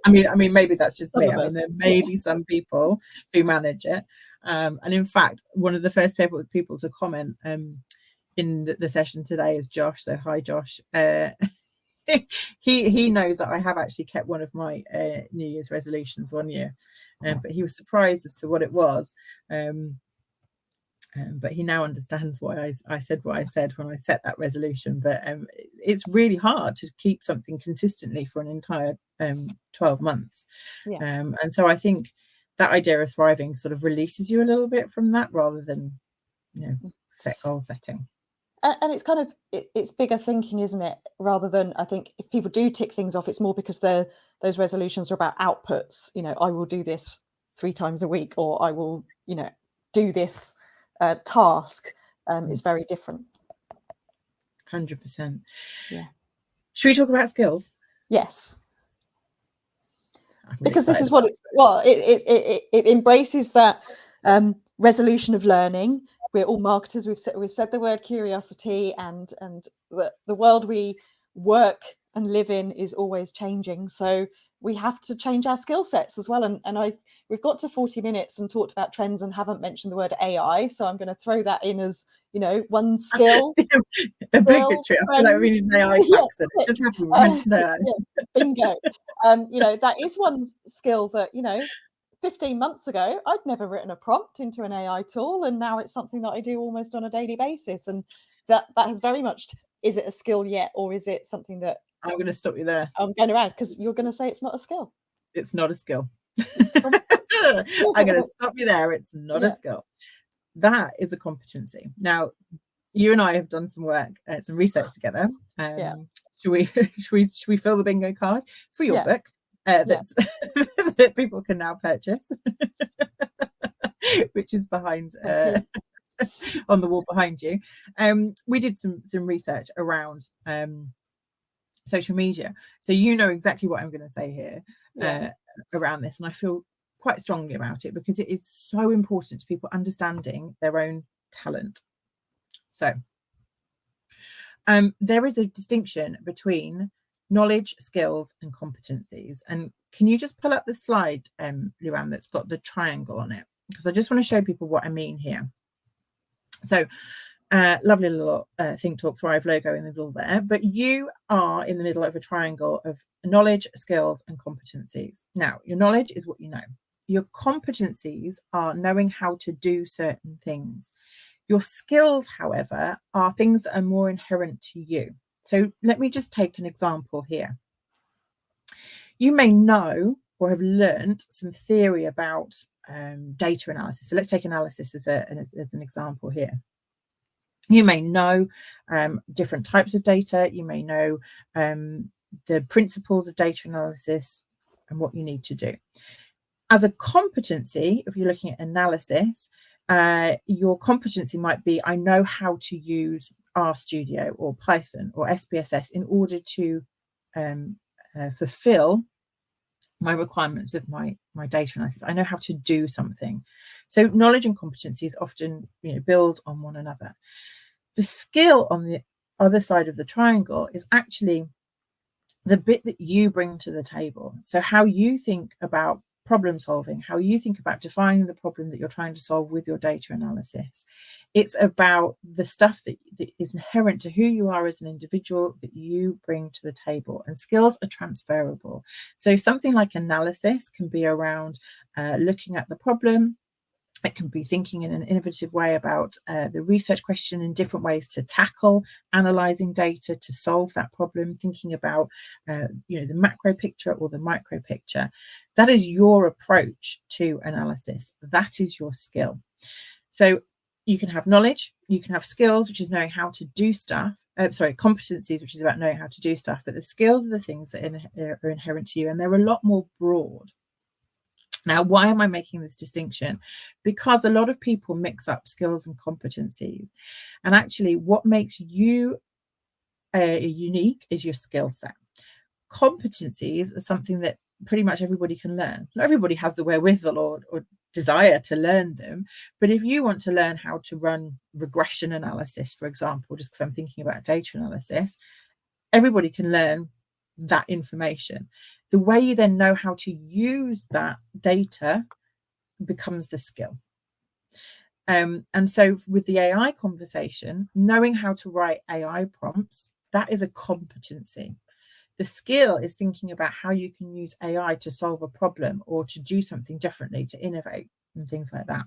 I mean, maybe that's just me. I mean, there may be some people who manage it. And in fact, one of the first people to comment in the session today is Josh. So hi, Josh. He knows that I have actually kept one of my New Year's resolutions one year, but he was surprised as to what it was. But he now understands why I said what I said when I set that resolution. But it's really hard to keep something consistently for an entire 12 months. And so I think that idea of thriving sort of releases you a little bit from that, rather than, set goal setting. And it's kind of, it's bigger thinking, isn't it? Rather than, I think if people do tick things off, it's more because those resolutions are about outputs. I will do this 3 times a week, or I will, do this task. Is very different. 100%. Yeah. Should we talk about skills? Yes. Because this is what it embraces that resolution of learning. We're all marketers. We've said the word curiosity, and the world we work and live in is always changing. So we have to change our skill sets as well. And we've got to 40 minutes and talked about trends and haven't mentioned the word AI. So I'm going to throw that in as, one skill. Obligatory. I feel like we need an AI accent. It doesn't have to be mentioned there. Bingo. That is one skill that, 15 months ago, I'd never written a prompt into an AI tool. And now it's something that I do almost on a daily basis. And that has very much, is it a skill yet? Or is it something that I'm going to stop you there. I'm going around because you're going to say it's not a skill. It's not a skill. I'm going to stop you there. It's not a skill. That is a competency. Now, you and I have done some work, some research together. Should we fill the bingo card for your book that people can now purchase, which is behind on the wall behind you? We did some research around social media, so you know exactly what I'm going to say here around this, and I feel quite strongly about it because it is so important to people understanding their own talent. So there is a distinction between knowledge, skills, and competencies. And can you just pull up the slide, Luan, that's got the triangle on it? Because I just want to show people what I mean here. So lovely little Think Talk Thrive logo in the middle there, but you are in the middle of a triangle of knowledge, skills, and competencies. Now, your knowledge is what you know. Your competencies are knowing how to do certain things. Your skills, however, are things that are more inherent to you. So let me just take an example here. You may know or have learnt some theory about data analysis. So let's take analysis as an example here. You may know different types of data. You may know the principles of data analysis and what you need to do. As a competency, if you're looking at analysis, your competency might be, I know how to use RStudio or Python or SPSS in order to fulfill my requirements of my data analysis. I know how to do something. So knowledge and competencies often, build on one another. The skill on the other side of the triangle is actually the bit that you bring to the table. So how you think about problem solving, how you think about defining the problem that you're trying to solve with your data analysis. It's about the stuff that is inherent to who you are as an individual that you bring to the table, and skills are transferable. So something like analysis can be around looking at the problem. It can be thinking in an innovative way about the research question in different ways to tackle analysing data to solve that problem, thinking about the macro picture or the micro picture. That is your approach to analysis. That is your skill. So you can have knowledge, you can have skills, which is knowing how to do stuff. Competencies, which is about knowing how to do stuff. But the skills are the things that are inherent to you, and they're a lot more broad. Now, why am I making this distinction? Because a lot of people mix up skills and competencies. And actually, what makes you unique is your skill set. Competencies are something that pretty much everybody can learn. Not everybody has the wherewithal or desire to learn them. But if you want to learn how to run regression analysis, for example, just because I'm thinking about data analysis, everybody can learn that information. The way you then know how to use that data becomes the skill. And so with the AI conversation, knowing how to write AI prompts, that is a competency. The skill is thinking about how you can use AI to solve a problem or to do something differently, to innovate and things like that.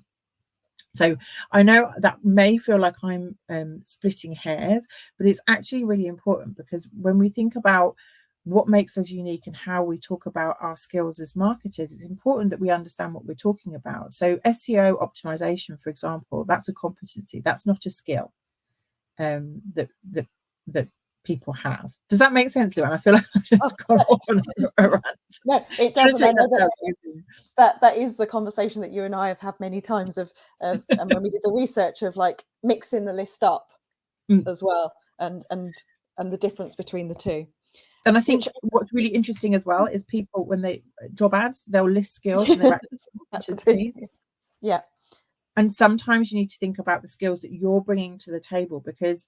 So I know that may feel like I'm splitting hairs, but it's actually really important, because when we think about what makes us unique and how we talk about our skills as marketers, it's important that we understand what we're talking about. So SEO optimization, for example, that's a competency. That's not a skill that people have. Does that make sense, Luan? I feel like I've just gone off on a rant. No, it does. That is the conversation that you and I have had many times of and when we did the research of like mixing the list up as well, and the difference between the two. And I think what's really interesting as well is people, when they job ads, they'll list skills and they're competencies. Yeah. And sometimes you need to think about the skills that you're bringing to the table, because,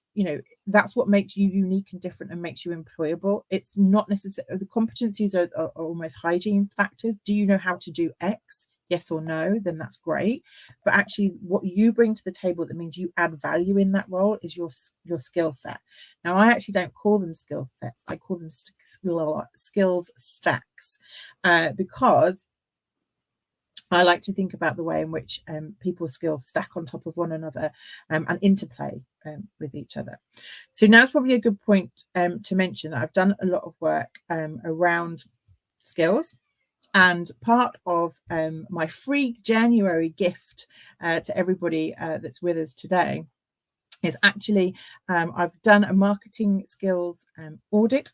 that's what makes you unique and different and makes you employable. It's not necessarily, the competencies are almost hygiene factors. Do you know how to do X? Yes or no, then that's great. But actually what you bring to the table that means you add value in that role is your skill set. Now, I actually don't call them skill sets. I call them skills stacks, because I like to think about the way in which people's skills stack on top of one another and interplay with each other. So now's probably a good point to mention that I've done a lot of work around skills. And part of my free January gift to everybody that's with us today is actually I've done a marketing skills audit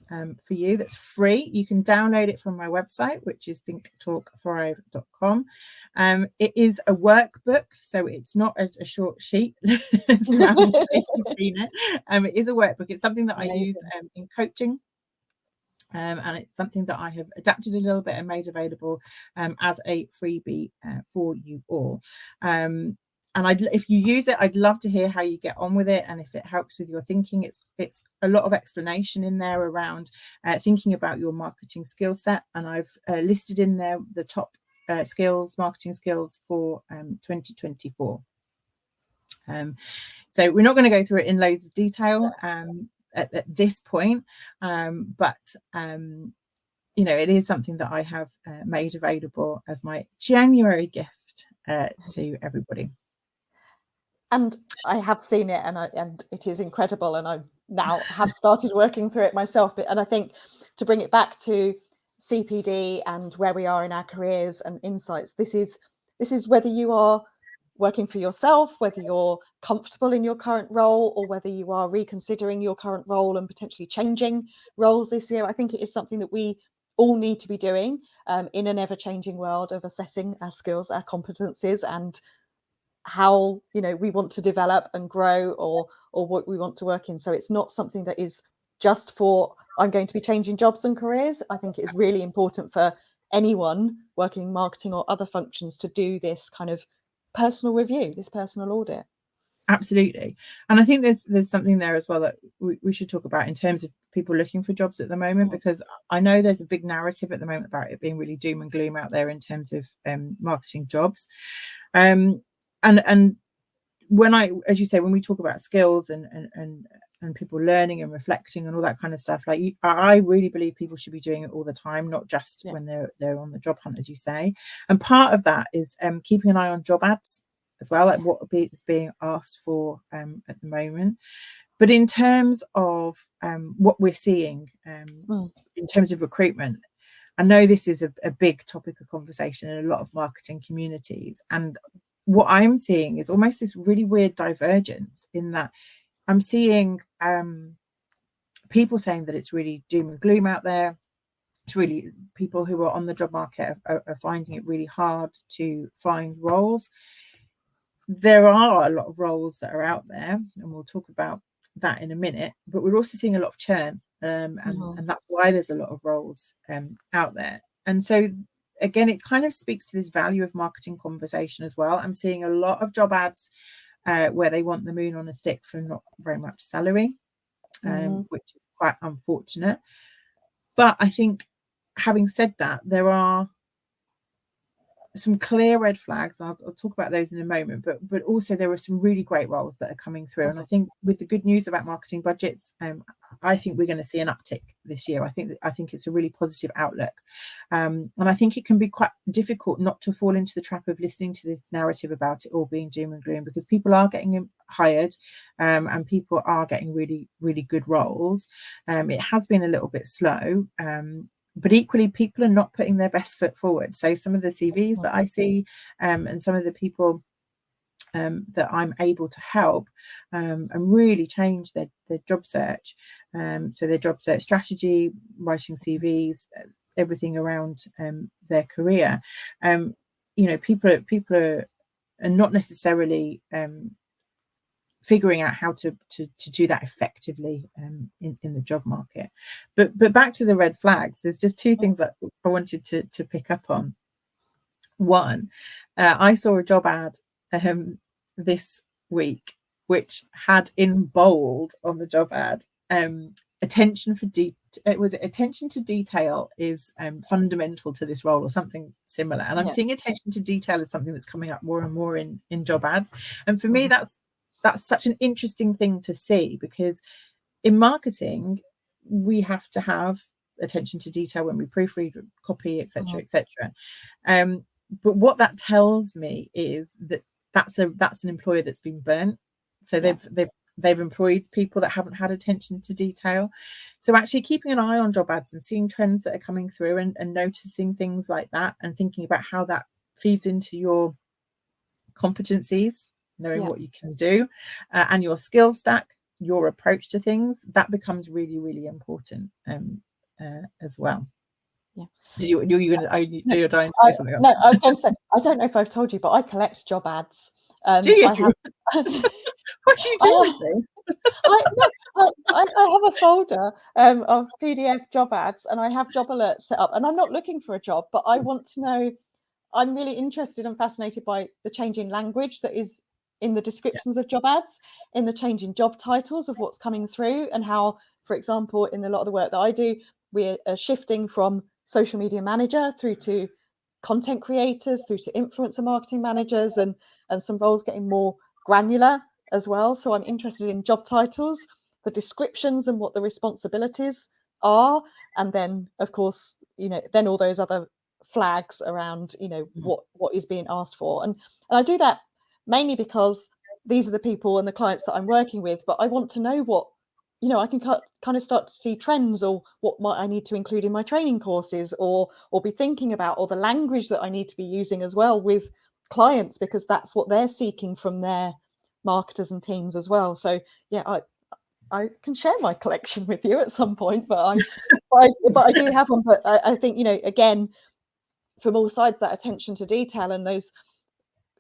for you that's free. You can download it from my website, which is thinktalkthrive.com. It is a workbook, so it's not a short sheet. She's seen it. It is a workbook. It's something that I use in coaching. And it's something that I have adapted a little bit and made available as a freebie for you all. And if you use it, I'd love to hear how you get on with it, and if it helps with your thinking. It's a lot of explanation in there around thinking about your marketing skill set, and I've listed in there the top marketing skills for 2024. So we're not going to go through it in loads of detail at this point, but it is something that I have made available as my January gift to everybody. And I have seen it, and it is incredible, and I now have started working through it myself. And I think to bring it back to CPD and where we are in our careers and insights, this is whether you are working for yourself, whether you're comfortable in your current role, or whether you are reconsidering your current role and potentially changing roles this year. I think it is something that we all need to be doing in an ever-changing world of assessing our skills, our competencies, and how we want to develop and grow, or what we want to work in. So it's not something that is just for I'm going to be changing jobs and careers. I think it is really important for anyone working in marketing or other functions to do this kind of personal review, this personal audit. Absolutely. And I think there's something there as well that we should talk about in terms of people looking for jobs at the moment, because I know there's a big narrative at the moment about it being really doom and gloom out there in terms of marketing jobs. And when as you say, when we talk about skills and people learning and reflecting and all that kind of stuff, like I really believe people should be doing it all the time, not just when they're on the job hunt, as you say. And part of that is keeping an eye on job ads as well, like what is being asked for at the moment. But in terms of what we're seeing in terms of recruitment, I know this is a big topic of conversation in a lot of marketing communities. And what I'm seeing is almost this really weird divergence in that I'm seeing people saying that it's really doom and gloom out there. It's really, people who are on the job market are finding it really hard to find roles. There are a lot of roles that are out there, and we'll talk about that in a minute, but we're also seeing a lot of churn, and that's why there's a lot of roles out there. And so again, it kind of speaks to this value of marketing conversation as well. I'm seeing a lot of job ads where they want the moon on a stick for not very much salary, which is quite unfortunate. But I think, having said that, there are some clear red flags. I'll talk about those in a moment, but also there are some really great roles that are coming through. And I think with the good news about marketing budgets, I think we're going to see an uptick this year. I think it's a really positive outlook, and I think it can be quite difficult not to fall into the trap of listening to this narrative about it all being doom and gloom, because people are getting hired, and people are getting really, really good roles. It has been a little bit slow, but equally, people are not putting their best foot forward. So some of the CVs that I see, and some of the people that I'm able to help and really change their job search, so their job search strategy, writing CVs, everything around their career. People are not necessarily figuring out how to do that effectively in the job market. But back to the red flags, there's just two things that I wanted to pick up on. One, I saw a job ad this week which had in bold on the job ad, attention to detail is fundamental to this role, or something similar. And I'm seeing attention to detail as something that's coming up more and more in job ads. And for me, that's such an interesting thing to see, because in marketing, we have to have attention to detail when we proofread copy, etc., etc. But what that tells me is that that's an employer that's been burnt. So they've employed people that haven't had attention to detail. So actually keeping an eye on job ads and seeing trends that are coming through, and noticing things like that, and thinking about how that feeds into your competencies, knowing what you can do, and your skill stack, your approach to things, that becomes really, really important as well. You're dying to say something else? No, I was going to say, I don't know if I've told you, but I collect job ads. Do you? I have, what do you do with them? I have a folder of PDF job ads, and I have job alerts set up, and I'm not looking for a job, but I want to know. I'm really interested and fascinated by the changing language that is in the descriptions of job ads, in the changing job titles of what's coming through, and how, for example, in a lot of the work that I do, we're shifting from social media manager through to content creators, through to influencer marketing managers, and some roles getting more granular as well. So I'm interested in job titles, the descriptions, and what the responsibilities are, and then of course, then all those other flags around, what is being asked for. And I do that mainly because these are the people and the clients that I'm working with, but I want to know what, I can kind of start to see trends, or what might I need to include in my training courses, or be thinking about, or the language that I need to be using as well with clients, because that's what they're seeking from their marketers and teams as well. So I can share my collection with you at some point, but I do have one. But I think, again, from all sides, that attention to detail and those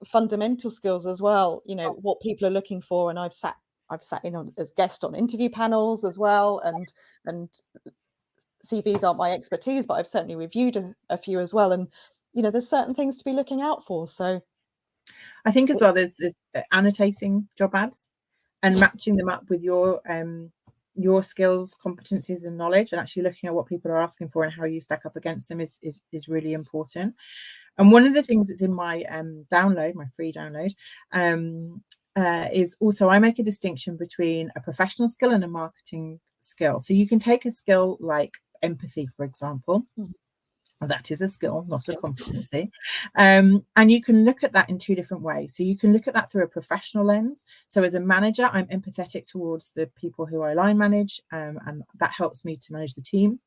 fundamental skills as well, what people are looking for. And I've sat I've sat in on as guest on interview panels as well, and CVs aren't my expertise, but I've certainly reviewed a few as well. And there's certain things to be looking out for. So I think as well, there's annotating job ads and matching them up with your skills, competencies, and knowledge, and actually looking at what people are asking for and how you stack up against them is really important. And one of the things that's in my download, my free download, is also I make a distinction between a professional skill and a marketing skill. So you can take a skill like empathy, for example. That is a skill, not a competency. And you can look at that in two different ways. So you can look at that through a professional lens. So as a manager, I'm empathetic towards the people who I line manage, and that helps me to manage the team.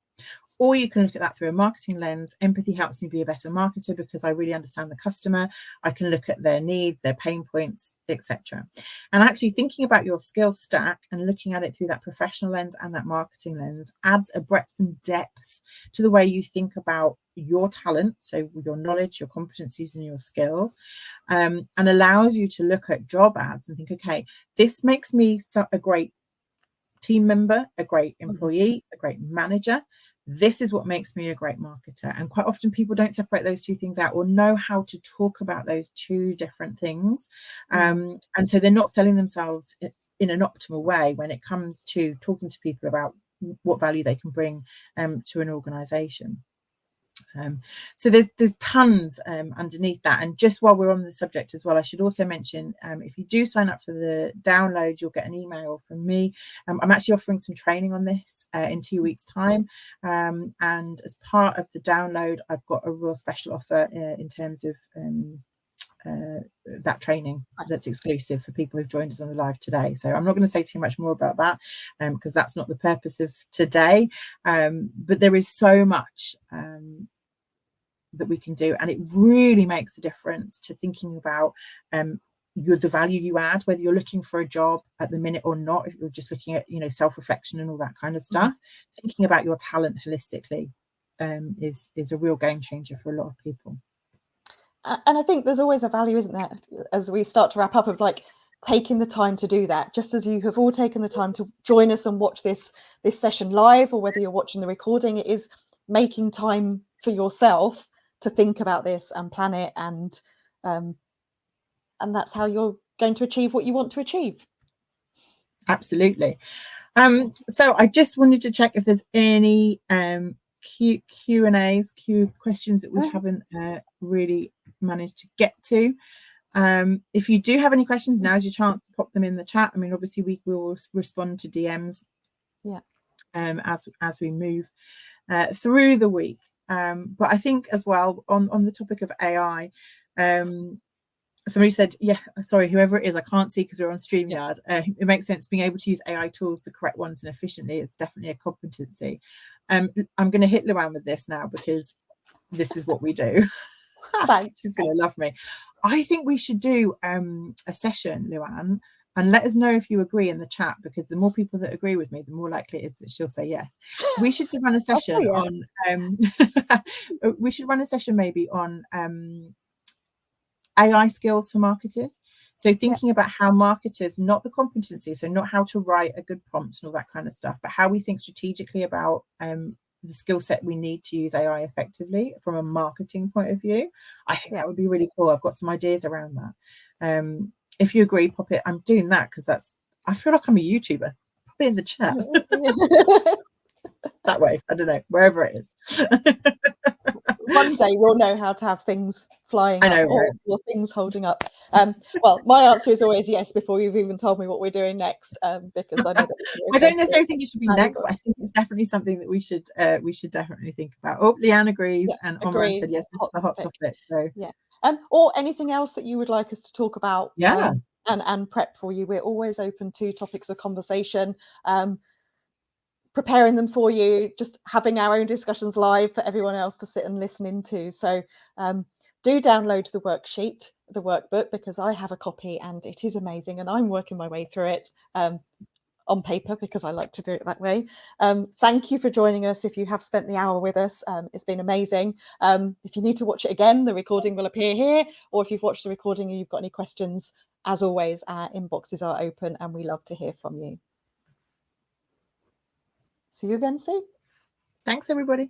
Or you can look at that through a marketing lens. Empathy helps me be a better marketer because I really understand the customer. I can look at their needs, their pain points, etc. And actually thinking about your skill stack and looking at it through that professional lens and that marketing lens adds a breadth and depth to the way you think about your talent, so your knowledge, your competencies, and your skills, and allows you to look at job ads and think, okay, this makes me a great team member, a great employee, a great manager. This is what makes me a great marketer. And quite often people don't separate those two things out or know how to talk about those two different things. And so they're not selling themselves in an optimal way when it comes to talking to people about what value they can bring to an organization. So there's tons underneath that. And just while we're on the subject as well, I should also mention, if you do sign up for the download, you'll get an email from me. I'm actually offering some training on this in 2 weeks' time. And as part of the download, I've got a real special offer in terms of that training that's exclusive for people who've joined us on the live today. So I'm not going to say too much more about that because that's not the purpose of today. But there is so much that we can do, and it really makes a difference to thinking about the value you add, whether you're looking for a job at the minute or not. If you're just looking at self-reflection and all that kind of stuff, thinking about your talent holistically is a real game changer for a lot of people. And I think there's always a value, isn't there, as we start to wrap up, of like taking the time to do that, just as you have all taken the time to join us and watch this session live, or whether you're watching the recording. It is making time for yourself to think about this and plan it, and that's how you're going to achieve what you want to achieve. Absolutely. So I just wanted to check if there's any Q&As, questions that we haven't really managed to get to. If you do have any questions, now's your chance to pop them in the chat. I mean, obviously we will respond to DMs as we move through the week. But I think as well on the topic of AI, somebody said, sorry, whoever it is, I can't see because we're on StreamYard. It makes sense being able to use AI tools, the correct ones, and efficiently. It's definitely a competency. I'm going to hit Luan with this now because this is what we do. She's going to love me. I think we should do a session, Luan, and let us know if you agree in the chat, because the more people that agree with me, the more likely it is that she'll say yes. We should run a session on we should run a session maybe on AI skills for marketers. So thinking about how marketers, not the competency, so not how to write a good prompt and all that kind of stuff, but how we think strategically about the skill set we need to use AI effectively from a marketing point of view. I think that would be really cool. I've got some ideas around that. If you agree, pop it. I'm doing that because I feel like I'm a YouTuber. Pop it in the chat. That way, I don't know, wherever it is. One day we'll know how to have things flying up, or things holding up. Well, my answer is always yes before you've even told me what we're doing next, because I know that I don't necessarily think it should be next, but I think it's definitely something that we should definitely think about. Oh, Leanne agrees, and Omar said yes, this is a hot topic. So or anything else that you would like us to talk about, and prep for you. We're always open to topics of conversation. Preparing them for you, just having our own discussions live for everyone else to sit and listen into. So do download the worksheet, the workbook, because I have a copy and it is amazing, and I'm working my way through it on paper because I like to do it that way. Thank you for joining us. If you have spent the hour with us, it's been amazing. If you need to watch it again, the recording will appear here, or if you've watched the recording and you've got any questions, as always, our inboxes are open and we love to hear from you. See you again soon. Thanks, everybody.